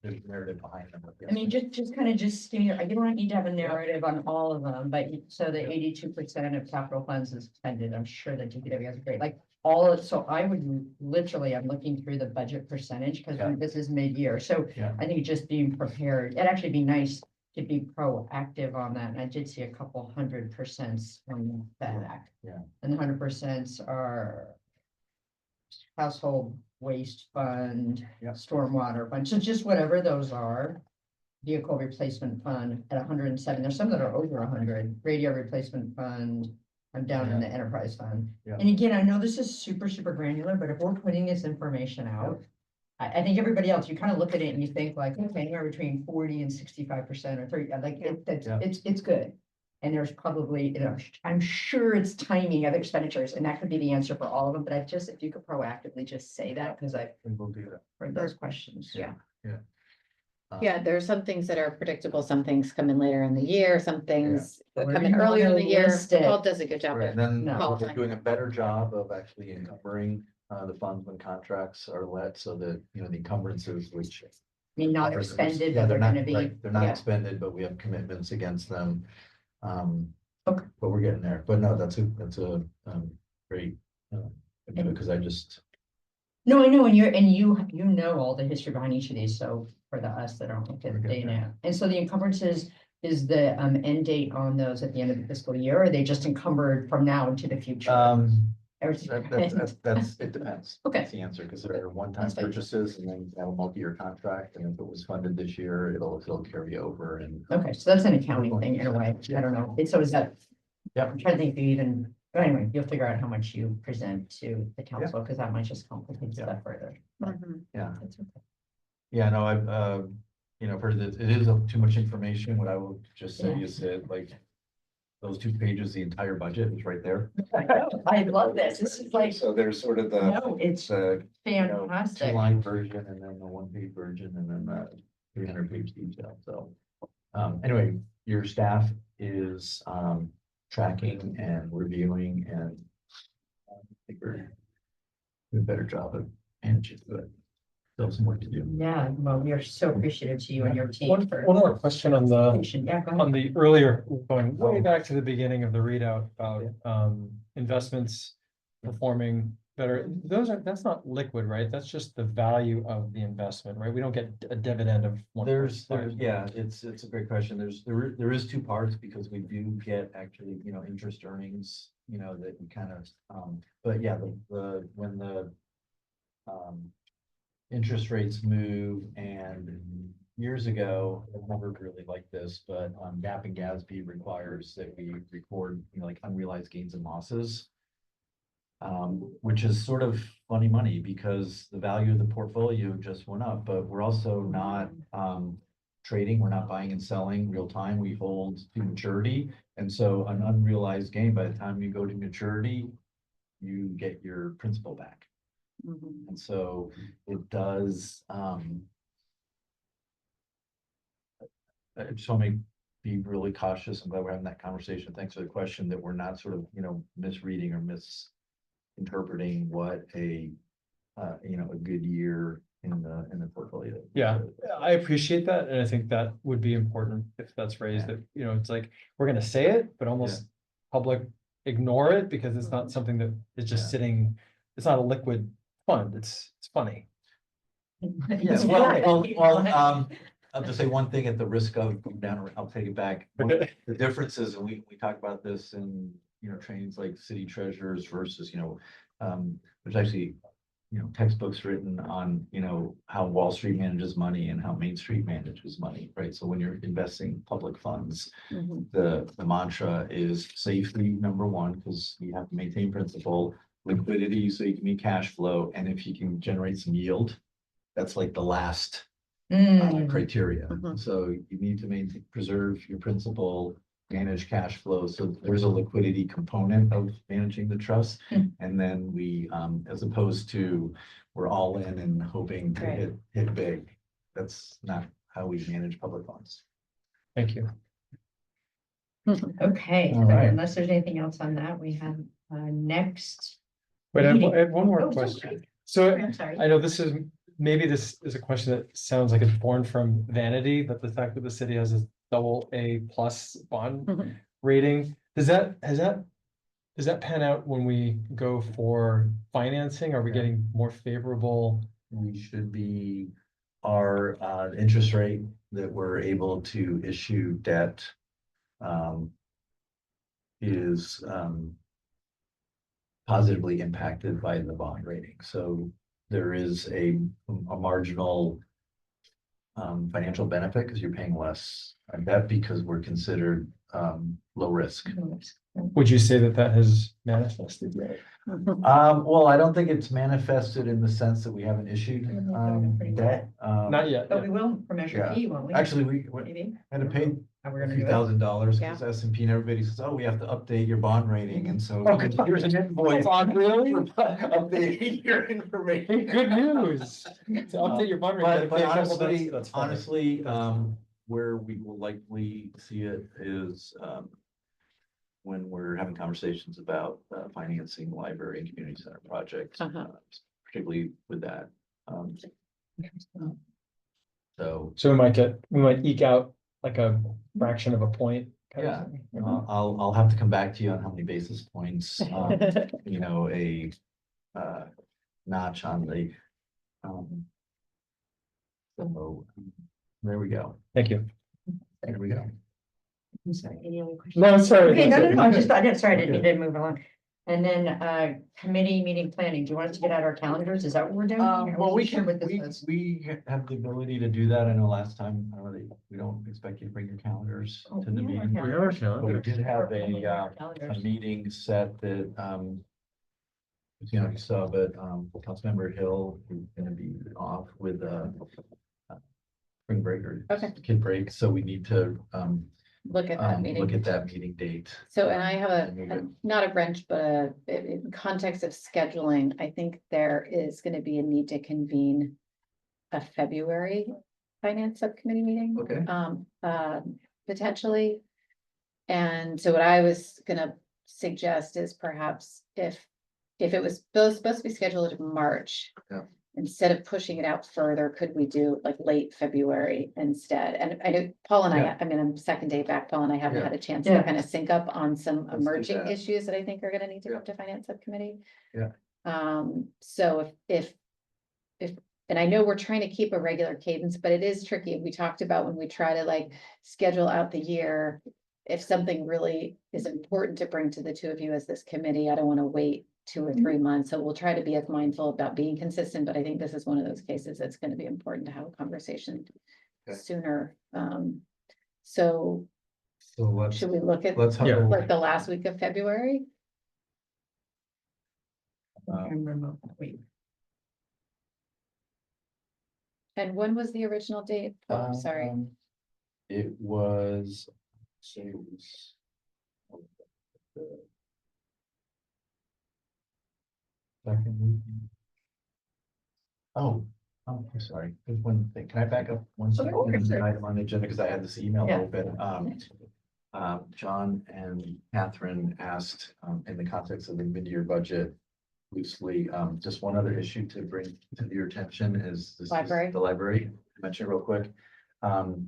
there's narrative behind them. I mean, just kind of just give me, I don't need to have a narrative on all of them, but so the 82% of capital funds is spending, I'm sure that DPW has a great, like, so I would literally, I'm looking through the budget percentage, Yeah. because this is mid-year, so Yeah. I think just being prepared, it'd actually be nice to be proactive on that, and I did see a couple 100% on that. Yeah. And the 100% are household waste fund, Yeah. stormwater fund, so just whatever those are. Vehicle replacement fund at 107, there's some that are over 100, radio replacement fund. I'm down in the enterprise fund. Yeah. And again, I know this is super granular, but if we're putting this information out. I think everybody else, you kind of look at it and you think like, okay, anywhere between 40 and 65% or 30, like Yeah. it's good. And there's probably, I'm sure it's timing of expenditures, and that could be the answer for all of them, but if you could proactively just say that, because I've We will do that. heard those questions. Yeah. Yeah. There are some things that are predictable, some things come in later in the year, some things that Where come do in you earlier in wanna the year. list it? Paul does a good job Right, of. and then No. we're doing a better job of actually encumbering the funds when contracts are let, so that, the encumbrances, which. I mean, not are- expended, Yeah, but they're they're not, gonna be, right, they're not yeah. expended, but we have commitments against them. Okay. But we're getting there, but no, that's a great, because I just, No, I know, and you know all the history behind each of these, so for us that aren't looking at the Okay. day now. And so the encumbrances, is the end date on those at the end of the fiscal year, or are they just encumbered from now into the future? Or is it- it depends. Okay. That's the answer, because there are one-time That's fine. purchases and then you have a multi-year contract, and if it was funded this year, it'll carry over and. Okay, so that's an accounting thing in a way, I don't know, so is that? Yeah. I'm trying to think if you even, but anyway, you'll figure out how much you present to the council, because that might just complicate Yeah. stuff further. Mhm. Yeah, That's okay. yeah, no, I've, for it is too much information. What I will just say Yeah. is that like. Those 2 pages, the entire budget is right there. I love this is like, So there's sort of the, no, it's the fantastic. 2-line version and then the 1-page version and then the 300-page detail, so. Anyway, your staff is tracking and reviewing and. I think we're doing a better job of managing it. Still some work to do. Yeah, well, we are so appreciative to you and your team One for. more question on the, Yeah, go ahead. on the earlier, going way back to the beginning of the readout about investments performing better. That's not liquid, right? That's just the value of the investment, right? We don't get a dividend of 1.5. Yeah, it's a great question. There is 2 parts, because we do get actually, interest earnings, that we kind of, but yeah, when the interest rates move, and years ago, I've never really liked this, but GAAP and GASB requires that we record, like unrealized gains and losses. Which is sort of funny money, because the value of the portfolio just went up, but we're also not trading, we're not buying and selling real time, we hold to maturity. And so an unrealized gain, by the time you go to maturity, you get your principal back. Mhm. And so it does, I just want to make be really cautious. I'm glad we're having that conversation. Thanks for the question, that we're not sort of, misreading or misinterpreting what a good year in the portfolio. Yeah, I appreciate that, and I think that would be important if that's raised, Yeah. that, it's like, we're gonna say it, but almost public ignore it, because it's not something that is just Yeah. sitting, it's not a liquid fund, it's funny. Yes, I'll just say one thing at the risk of going down, I'll take it back. Okay. The differences, and we talk about this in, trainings like city treasurers versus, there's actually, textbooks written on, how Wall Street manages money and how Main Street manages money, right? So when you're investing public funds, Mhm. the mantra is safety, number one, because you have to maintain principal, liquidity, so you can meet cash flow, and if you can generate some yield, that's like the last criteria. Mhm. So you need to preserve your principal, manage cash flow. So there's a liquidity component of managing the trust. And then we, as opposed to, we're all in and hoping to Right. hit big. That's not how we manage public funds. Thank you. Okay, All right. unless there's anything else on that, we have next. Wait, I meeting. have one more Oh, question. sorry. So I'm sorry. I know maybe this is a question that sounds like it's born from vanity, but the fact that the city has a AA+ bond Mhm. rating, does that pan out when we go for financing? Are we Yeah. getting more favorable? We should be, our interest rate that we're able to issue debt is positively impacted by the bond rating. So there is a marginal financial benefit because you're paying less on debt because we're considered low risk. Would you say that has manifested yet? Well, I don't think it's manifested in the sense that we haven't issued debt. Not yet. But we will for Measure Yeah. P, won't we? Actually, we Maybe. had to pay How we're a gonna few do it. $1,000s because S&P and everybody says, oh, we have to update your bond rating. And so Oh, God. here's an invoice. Really? for Updating your information. Good news. To update your bond rate, you gotta But pay a couple honestly, bucks. That's funny. where we will likely see it is, when we're having conversations about, financing library and community center projects, particularly with that. So, So we might eke out like a fraction of a point. kind of yeah, thing. I'll have to come back to you on how many basis points, a, notch on the, so, there we go. Thank you. There we go. I'm sorry, any other questions? No, sorry. Okay, that's no, it. I didn't, sorry, I didn't Okay. need to move along. And then, committee meeting planning, do you want us to get out our calendars? Is that what we're doing? I Well, wasn't we sure can, what this was. we have the ability to do that. I know last time, we don't expect you to bring your calendars Oh, to the we have our meeting. calendars. But we did have a Calendars. meeting set that, you saw, but, Councilmember Hill is gonna be off with, spring break or Okay. kid break, so we need to, Look at that meeting. look at that meeting date. So, and I have Move a, it. not a wrench, but in context of scheduling, I think there is gonna be a need to convene a February finance subcommittee meeting. Okay. Potentially. And so what I was gonna suggest is perhaps if it was supposed to be scheduled in March. Yeah. Instead of pushing it out further, could we do like late February instead? And I know Paul and Yeah. I'm second day back, Paul and I haven't Yeah. had a chance Yeah. to kind of sync up on some Let's do emerging that. issues that I think are gonna need to Yeah. come to finance subcommittee. Yeah. So if, and I know we're trying to keep a regular cadence, but it is tricky. We talked about when we try to like schedule out the year. If something really is important to bring to the two of you as this committee, I don't want to wait 2 or 3 months. So we'll try to be as mindful about being consistent, but I think this is one of those cases that's going to be important to have a conversation Okay. sooner. So So should we look at let's Yeah. huddle. like the last week of February? I'm remote that week. And when was the original date? Oh, sorry. It was, say it was. Second week. Oh, I'm sorry, there's one thing. Can I back up one second? Sure, There's an sure. item on the agenda because I had this email Yeah. open. John and Catherine asked, in the context of the mid-year budget, loosely, just one other issue to bring to your attention is this is Library. the library. Mention real quick. Those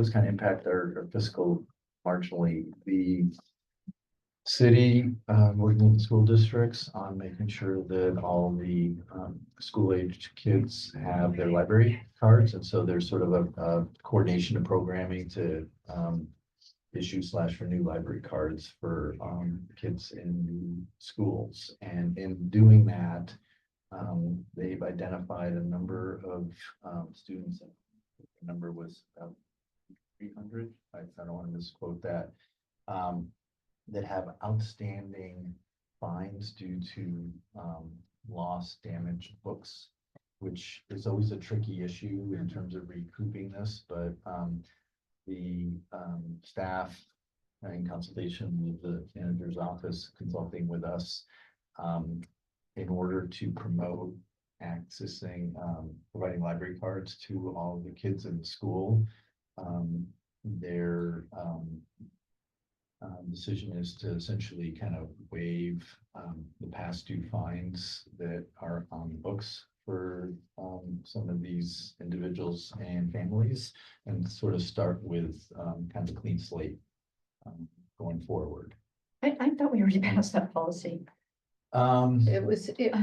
kind of impact our fiscal marginally. The city, working with the school districts on making sure that all the school-aged kids have their library cards. And so there's sort of a coordination of programming to issue/renew library cards for kids in new schools. And in doing that, they've identified a number of students. The number was about 300. I don't want to misquote that. That have outstanding fines due to lost, damaged books, which is always a tricky issue in terms of recouping this, but the staff in consultation with the manager's office consulting with us in order to promote accessing, providing library cards to all the kids in the school. Their decision is to essentially kind of waive the past due fines that are on the books for some of these individuals and families, and sort of start with kind of a clean slate going forward. I thought we already passed that policy. It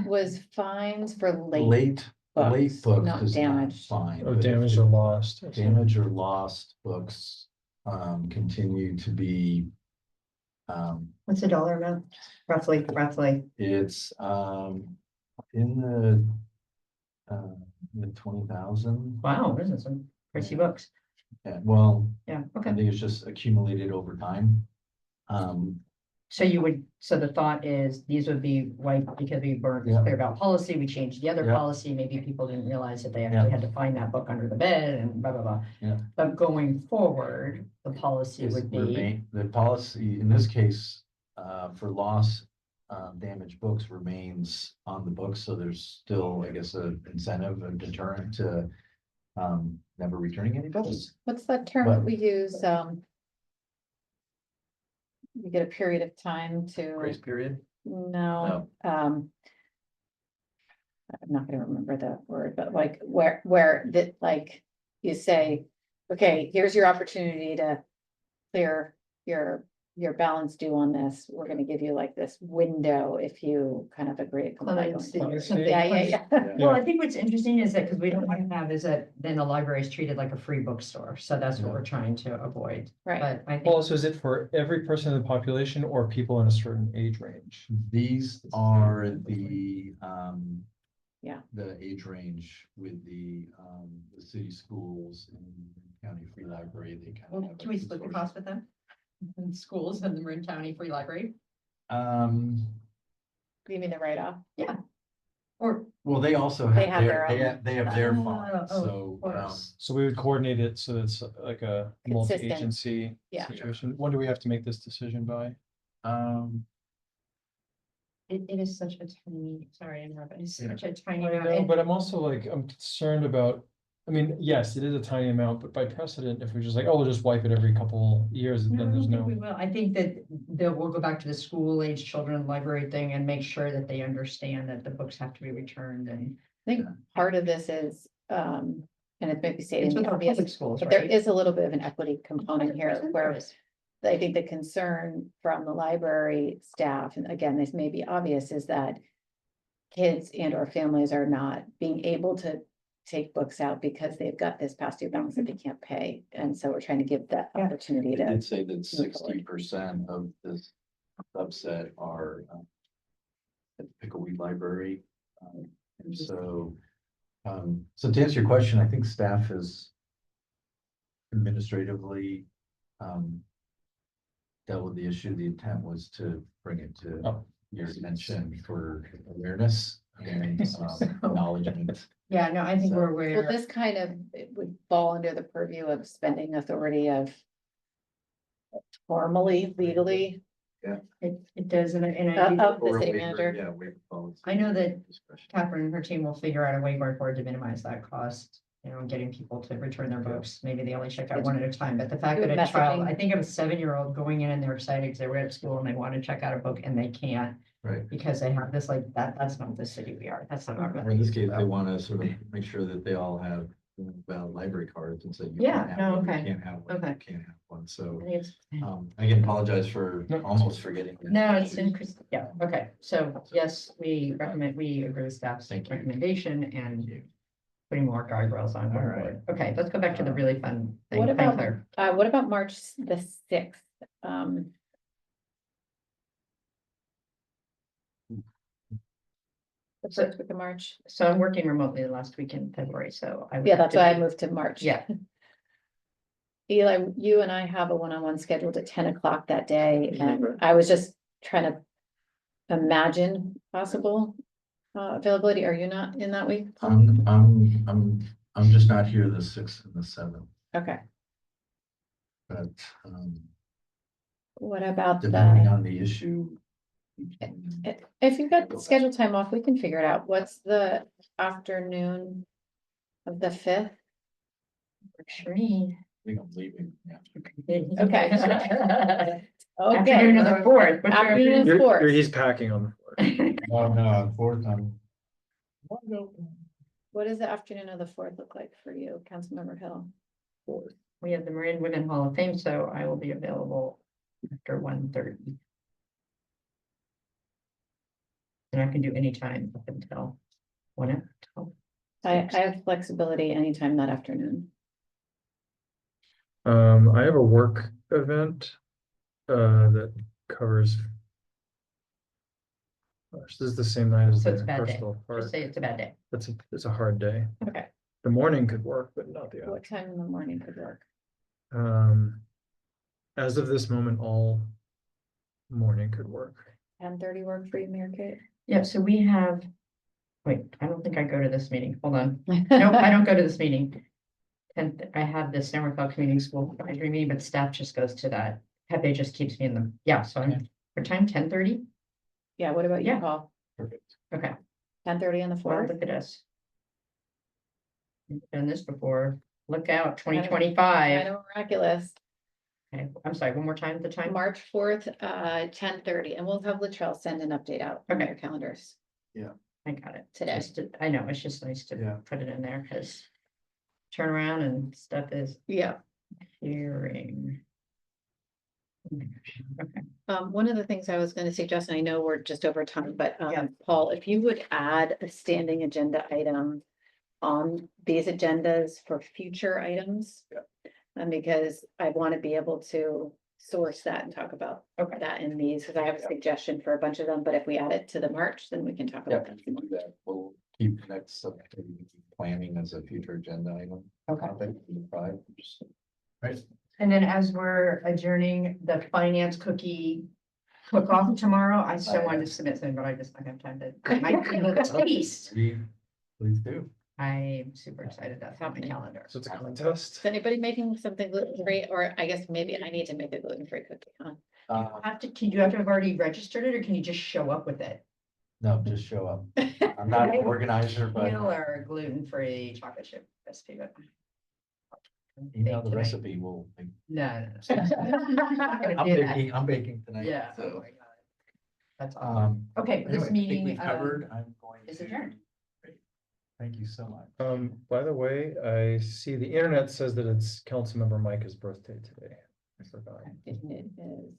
was fines for Late books, books not is not damaged. fine. Or but if damaged it- or lost. Damaged or lost books continue to be What's the dollar amount? Roughly. it's in the mid 20,000. Wow, this is some pricey books. Yeah, well, Yeah, I okay. think it's just accumulated over time. So the thought is these would be wiped because we weren't Yeah. clear about policy. We changed the other Yeah. policy. Maybe people didn't realize that they actually had to find that book under the bed and blah, blah, blah. Yeah. But going forward, the policy is would be, remain, the policy in this case, for loss, damaged books remains on the books, so there's still, I guess, a incentive, a deterrent to never returning any books. What's that term that we use? You get a period of time to, Grace period? no, I'm not gonna remember that word, but like where that like you say, okay, here's your opportunity to clear your balance due on this. We're gonna give you like this window if you kind of agree to comply. Clemency going or forward. something. Yeah. well, I think what's interesting is that, because we don't want to have is that then the library is treated like a free bookstore. So that's what Yeah. we're trying to avoid. Right. But I think, Also, is it for every person in the population or people in a certain age range? These are the Yeah. the age range with the city schools and county free library. They kind of have can a we split the consortium. cost with them? In schools and the Marin County Free Library? You mean the write-off? Yeah. Or, Well, they also They have have their, their they own. have, they have their Oh, fines, oh, so, of course. So we would coordinate it so it's like a Consistent. multi-agency Yeah. situation. When do we have to make this decision by? it is such a tiny, sorry, I interrupt, it's Yeah. such a tiny I amount. know, And- but I'm also like, I'm concerned about, I mean, yes, it is a tiny amount, but by precedent, if we're just like, oh, we'll just wipe it every couple years, No, I then there's don't think we no. will. I think that we'll go back to the school age children library thing and make sure that they understand that the books have to be returned and. I think part of this is, and it may be stating It's with the our public obvious, schools, but there right? is a little bit of an equity component here 100% there where is. I think the concern from the library staff, and again, this may be obvious, is that kids and or families are not being able to take books out because they've got this past due balance that they can't pay. And so we're trying to give that Yeah. opportunity They to, did say that forward. 60% of this subset are at the Pickleweed Library. And so, so to answer your question, I think staff is administratively dealt with the issue. The intent was to bring it to Oh. your attention for awareness and acknowledgement. Yeah, no, I think So- we're well, aware. this kind of, it would fall under the purview of spending authority of formally, legally, It does, and I of the Or a city waiver, manager. Yeah, waiver policy. policy. I know that discretion. Catherine and her team will figure out a way going forward to minimize that cost. You know, getting people to return their books. Maybe they only check out one at a time, but the fact that Good a child, messaging. I think of a 7-year-old going in and they're excited because they were at school and they want to check out a book and they can't. Right. Because they have this like, that's not the city we are. That's not our. Or in this case, they want to sort of make sure that they all have valid library cards and say. You Yeah, can't have no, one, you okay. Can't have one, Okay. you can't have one, so, I think it's- I can apologize for No. almost forgetting. that. No, it's in, yeah, okay, so yes, we agree with staff's Thank you. recommendation and putting more guardrails on All board. Okay, let's go back to the really fun thing. What Thank about, you. what about March the 6th? The So- first week of March. So I'm working remotely the last week in February, so I. would Yeah, have that's to why I be- moved to March. Yeah, Eli, you and I have a one-on-one scheduled at 10 o'clock that day, and I was just trying to imagine possible availability. Are you not in that week? I'm just not here the 6th and the 7th, Okay, but, what about depending the, on the issue. if you've got scheduled time off, we can figure it out. What's the afternoon of the 5th? for me. I think I'm leaving. Okay. Afternoon of Okay, the fourth. What's your Afternoon of- Fourth. He's packing on the 4th. Oh, no, 4th, what does the afternoon of the 4th look like for you, Councilmember Hill? We have the Marin Women Hall of Fame, so I will be available after 1:30. And I can do any time up until 1:00. I have flexibility anytime that afternoon. I have a work event, that covers. Gosh, this is the same night as So it's the a bad day. Bristol Just Park. say it's a bad day. It's a hard day. Okay, The morning could work, but not the what time in the morning could work? As of this moment, all morning could work. 10:30 work for you, Mary Kate? Yeah, so we have, wait, I don't think I go to this meeting. Hold on. Nope, I don't go to this meeting. And I have the San Rafael Community School Advisory meeting, but staff just goes to that. Pepe just keeps me in the, yeah, so I'm, for time 10:30? Yeah, what about you, Yeah. Paul? Perfect. Okay, 10:30 on the well, 4th? look at us. We've done this before. Look out, Kind 2025. of miraculous. Okay, I'm sorry, one more time, the time? March 4th, 10:30, and we'll have Latrell send an update out on Okay. their calendars I got it. today. I know, it's just nice Yeah. to put it in there because turn around and stuff is Yeah. hearing. Oh my gosh, okay. One of the things I was gonna suggest, and I know we're just over time, but Yeah. Paul, if you would add a standing agenda item on these agendas for future items. Yeah. And because I want to be able to source that and talk about Okay. that in these, because I have a suggestion for a bunch of them, but if we add it to the March, then we can talk Yeah, about we can do that. We'll keep next subcommittee planning as a future agenda item. Okay. Right. And then as we're adjourning the finance cookie cook-off tomorrow, I still wanted to submit something, but I just don't have time to. get my taste. Please do. I'm super excited. That's on my calendar. So it's a contest. Is anybody making something gluten-free, or I guess maybe I need to make a gluten-free cookie, huh? Can you have to have already registered it or can you just show up with it? No, just show up. I'm not an organizer, but Meal or gluten-free chocolate chip recipe, but. email the Tonight. recipe. We'll. No. I'm not gonna do that. I'm baking tonight. Yeah. Oh So, my God. That's awesome. Okay, anyway, I this think meeting we've covered. I'm going is to. adjourned. Great. Thank you so much. By the way, I see the internet says that it's Councilmember Micah's birthday today. I forgot. It is.